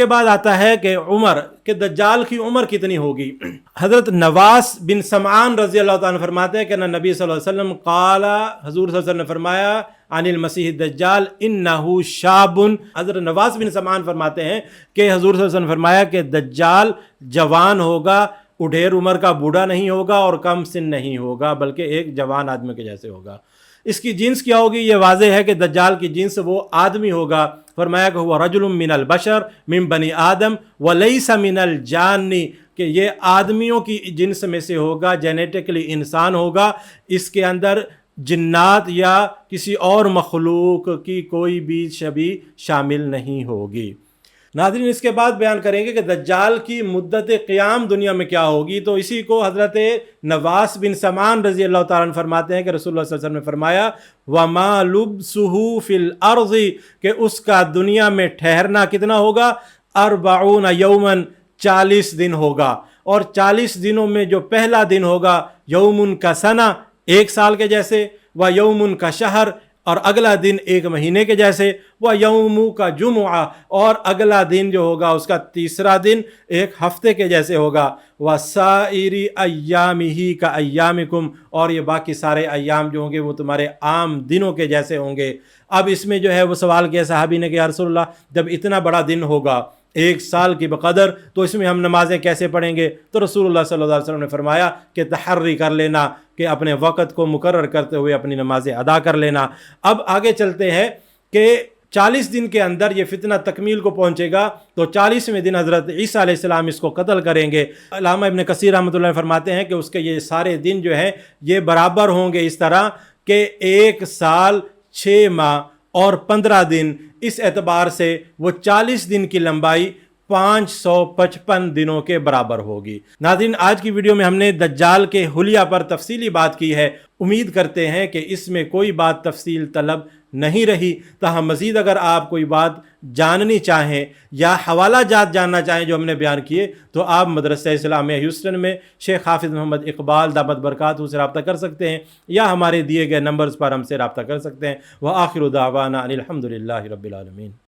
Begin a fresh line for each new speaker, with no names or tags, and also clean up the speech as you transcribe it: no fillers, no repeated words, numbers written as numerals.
کے بعد آتا ہے کہ عمر، کہ دجال کی عمر کتنی ہوگی۔ حضرت نواس بن سمعان رضی اللہ تعالیٰ عنہ فرماتے ہیں کہ نبی صلی اللہ علیہ وسلم قال، حضور صلی اللہ علیہ وسلم نے فرمایا عن المسیح الدجال انہ شاب۔ حضرت نواس بن سمعان فرماتے ہیں کہ حضور صلی اللہ علیہ وسلم نے فرمایا کہ دجال جوان ہوگا، اڈھیر عمر کا بوڑھا نہیں ہوگا اور کم سن نہیں ہوگا، بلکہ ایک جوان آدمی کے جیسے ہوگا۔ اس کی جنس کیا ہوگی؟ یہ واضح ہے کہ دجال کی جنس وہ آدمی ہوگا۔ فرمایا کہ ہوا رجل من البشر من بنی آدم ولیس من الجان، کہ یہ آدمیوں کی جنس میں سے ہوگا، جینیٹکلی انسان ہوگا، اس کے اندر جنات یا کسی اور مخلوق کی کوئی بھی شبیہ شامل نہیں ہوگی۔ ناظرین، اس کے بعد بیان کریں گے کہ دجال کی مدت قیام دنیا میں کیا ہوگی، تو اسی کو حضرت نواس بن سمعان رضی اللہ تعالیٰ عنہ فرماتے ہیں کہ رسول اللہ صلی اللہ علیہ وسلم نے فرمایا وَمَا لُبْسُهُ فِي الْأَرْضِ، کہ اس کا دنیا میں ٹھہرنا کتنا ہوگا؟ 40 یوماً، 40 دن ہوگا، اور 40 دنوں میں جو پہلا دن ہوگا یومن کا سنہ، ایک سال کے جیسے، و یومن کا شہر، اور اگلا دن ایک مہینے کے جیسے، وہ یوم کا جمعہ، اور اگلا دن جو ہوگا اس کا تیسرا دن ایک ہفتے کے جیسے ہوگا، وَسَائِرِ أَيَّامِهِ كَأَيَّامِكُمْ، اور یہ باقی سارے ایام جو ہوں گے وہ تمہارے عام دنوں کے جیسے ہوں گے۔ اب اس میں جو ہے وہ سوال کیا صحابی نے کہ یا رسول اللہ، جب اتنا بڑا دن ہوگا ایک سال کی بقدر، تو اس میں ہم نمازیں کیسے پڑھیں گے؟ تو رسول اللہ صلی اللہ علیہ وسلم نے فرمایا کہ تحری کر لینا، کہ اپنے وقت کو مقرر کرتے ہوئے اپنی نمازیں ادا کر لینا۔ اب آگے چلتے ہیں کہ 40 دن کے اندر یہ فتنہ تکمیل کو پہنچے گا، تو 40ویں دن حضرت عیسیٰ علیہ السلام اس کو قتل کریں گے۔ علامہ ابن کثیر رحمۃ اللہ فرماتے ہیں کہ اس کے یہ سارے دن جو ہیں یہ برابر ہوں گے، اس طرح کہ 1 سال 6 ماہ اور 15 دن، اس اعتبار سے وہ 40 دن کی لمبائی 555 دنوں کے برابر ہوگی۔ ناظرین، آج کی ویڈیو میں ہم نے دجال کے حلیہ پر تفصیلی بات کی ہے۔ امید کرتے ہیں کہ اس میں کوئی بات تفصیل طلب نہیں رہی، تاہم مزید اگر آپ کوئی بات جاننی چاہیں یا حوالہ جات جاننا چاہیں جو ہم نے بیان کیے، تو آپ مدرسہ اسلامیہ ہیوسٹن میں شیخ حافظ محمد اقبال دامت برکاتہ سے رابطہ کر سکتے ہیں، یا ہمارے دیے گئے نمبرز پر ہم سے رابطہ کر سکتے ہیں۔ وآخر دعوانا ان الحمد للہ رب العالمین۔